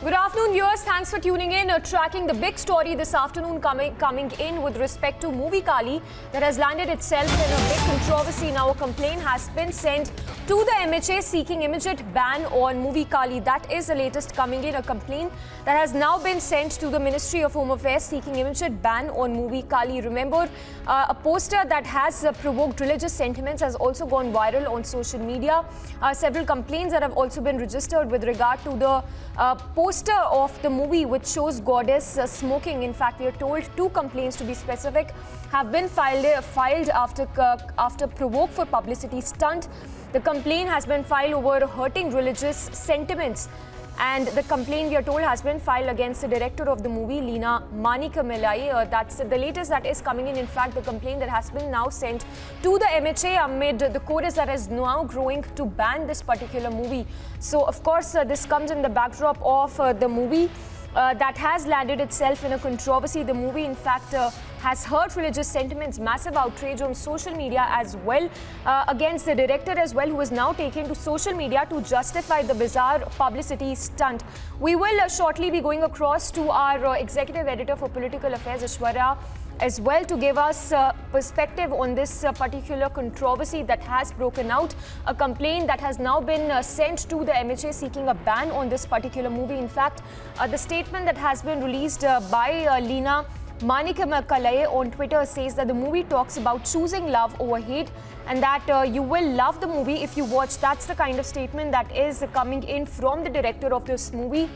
Good afternoon, viewers. Thanks for tuning in. Tracking the big story this afternoon coming in with respect to movie Kaali that has landed itself in a big controversy. Now, a complaint has been sent to the MHA seeking immediate ban on movie Kaali. That is the latest coming in. A complaint that has now been sent to the Ministry of Home Affairs seeking immediate ban on movie Kaali. Remember, a poster that has provoked religious sentiments has also gone viral on social media. Several complaints that have also been registered with regard to the poster of the movie which shows goddess smoking. In fact, we are told 2 complaints to be specific have been filed after provoke for publicity stunt. The complaint has been filed over hurting religious sentiments, and the complaint, we are told, has been filed against the director of the movie, Leena Manikamellai. That's the latest that is coming in. In fact, the complaint that has been now sent to the MHA amid the chorus that is now growing to ban this particular movie. So, of course, this comes in the backdrop of the movie that has landed itself in a controversy. The movie, in fact, has hurt religious sentiments, massive outrage on social media as well against the director as well, who is now taken to social media to justify the bizarre publicity stunt. We will shortly be going across to our executive editor for political affairs, Aishwarya, as well, to give us perspective on this particular controversy that has broken out. A complaint that has now been sent to the MHA seeking a ban on this particular movie. In fact, the statement that has been released by Leena Manikamellai on Twitter says that the movie talks about choosing love over hate, and that you will love the movie if you watch. That's the kind of statement that is coming in from the director of this movie.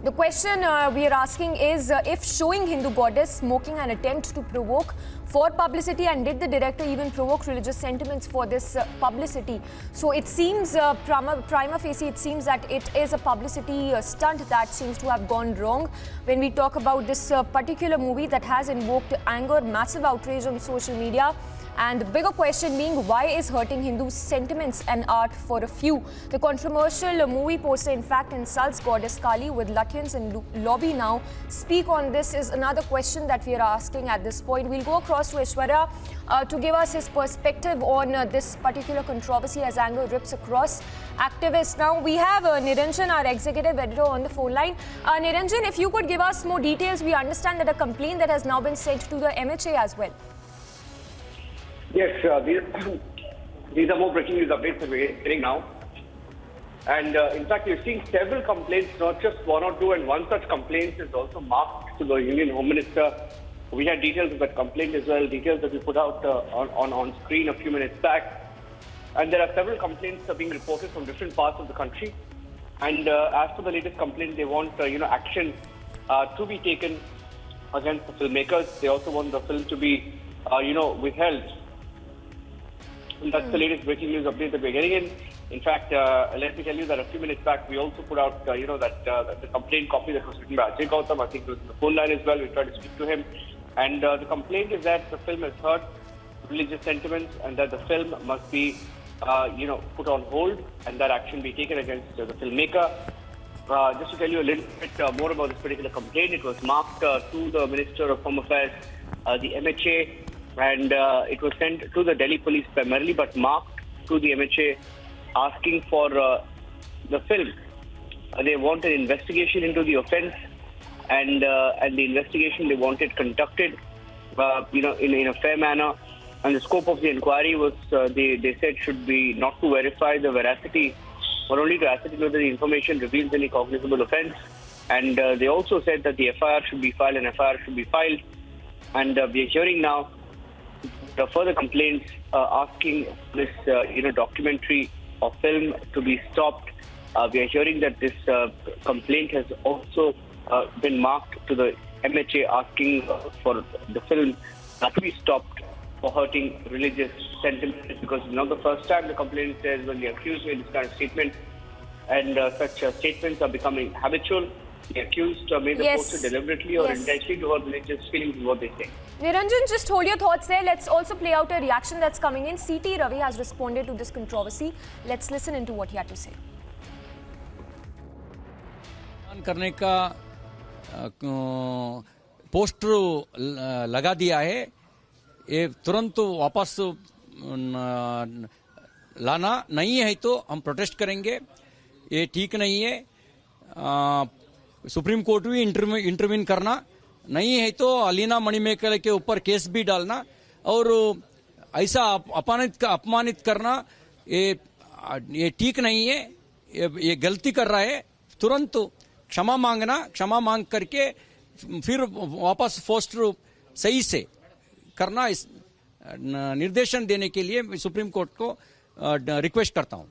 The question we are asking is if showing Hindu goddess smoking an attempt to provoke for publicity, and did the director even provoke religious sentiments for this publicity? So it seems prima facie, it seems that it is a publicity stunt that seems to have gone wrong when we talk about this particular movie that has invoked anger, massive outrage on social media. And the bigger question being, why is hurting Hindu sentiments an art for a few? The controversial movie poster, in fact, insults goddess Kaali with Lutyens in lobby now. Speak on this is another question that we are asking at this point. We'll go across to Aishwarya to give us his perspective on this particular controversy as anger rips across activists. Now, we have Niranjan, our executive editor, on the phone line. Niranjan, if you could give us more details. We understand that a complaint that has now been sent to the MHA as well. Yes, these are more breaking news updates that we're getting now. And in fact, you're seeing several complaints, not just 1 or 2, and one such complaint is also marked to the Union Home Minister. We had details of that complaint as well, details that we put out on screen a few minutes back. And there are several complaints being reported from different parts of the country. And as for the latest complaint, they want action to be taken against the filmmakers. They also want the film to be withheld. And that's the latest breaking news update that we're getting in. In fact, let me tell you that a few minutes back, we also put out, that the complaint copy that was written by Ajay Gautam. I think it was on the phone line as well. We tried to speak to him. And the complaint is that the film has hurt religious sentiments and that the film must be, put on hold and that action be taken against the filmmaker. Just to tell you a little bit more about this particular complaint, it was marked to the Minister of Home Affairs, the MHA, and it was sent to the Delhi police primarily, but marked to the MHA asking for the film. They want an investigation into the offence, and the investigation they wanted conducted, in a fair manner. And the scope of the inquiry was, they said, should be not to verify the veracity, but only to ascertain whether the information reveals any cognizable offence. And they also said that the FIR should be filed, and we are hearing now the further complaints asking this, documentary or film to be stopped. We are hearing that this complaint has also been marked to the MHA asking for the film to be stopped for hurting religious sentiments, because it's not the first time the complaint says when the accused made this kind of statement, and such statements are becoming habitual. The accused made the poster deliberately or intentionally to hurt religious feelings is what they say. Niranjan, just hold your thoughts there. Let's also play out a reaction that's coming in. CT Ravi has responded to this controversy. Let's listen into what he had to say. करने का poster लगा दिया है, ये तुरंत वापस लाना नहीं है तो हम प्रोटेस्ट करेंगे। ये ठीक नहीं है। सुप्रीम कोर्ट भी इंटरवीन करना, नहीं है तो अलीना मणिमेकल के ऊपर केस भी डालना और ऐसा अपमानित करना ये ठीक नहीं है। ये गलती कर रहा है। तुरंत क्षमा मांग करके फिर वापस पोस्टर सही से करना, इस निर्देशन देने के लिए सुप्रीम कोर्ट को रिक्वेस्ट करता हूं।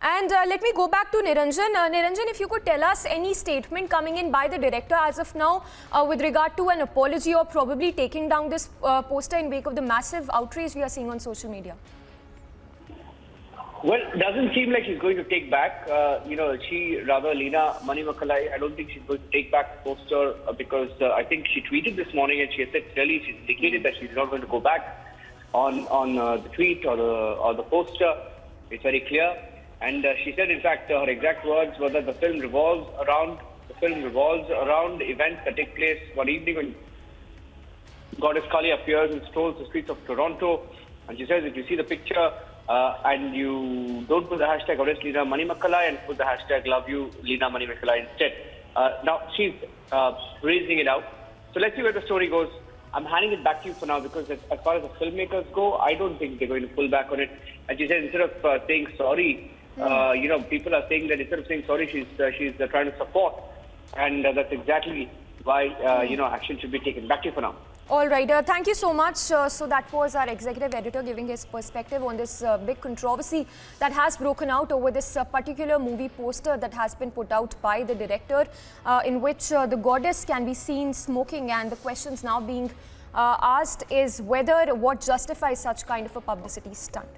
And let me go back to Niranjan. Niranjan, if you could tell us any statement coming in by the director as of now with regard to an apology or probably taking down this poster in wake of the massive outrage we are seeing on social media. Well, it doesn't seem like she's going to take back. Leena Manimakkalai, I don't think she's going to take back the poster because I think she tweeted this morning and she said clearly, she's indicated that she's not going to go back on the tweet or the poster. It's very clear. And she said, in fact, her exact words were that the film revolves around events that take place one evening when Goddess Kaali appears and strolls the streets of Toronto. And she says, if you see the picture and you don't put the hashtag arrest Leena Manimakkalai and put the hashtag love you Leena Manimakkalai instead. Now she's raising it out. So let's see where the story goes. I'm handing it back to you for now because as far as the filmmakers go, I don't think they're going to pull back on it. And she said, instead of saying sorry, people are saying that instead of saying sorry, she's trying to support, and that's exactly why action should be taken. Back to you for now. All right, thank you so much. So that was our executive editor giving his perspective on this big controversy that has broken out over this particular movie poster that has been put out by the director, in which the goddess can be seen smoking, and the questions now being asked is whether what justifies such kind of a publicity stunt.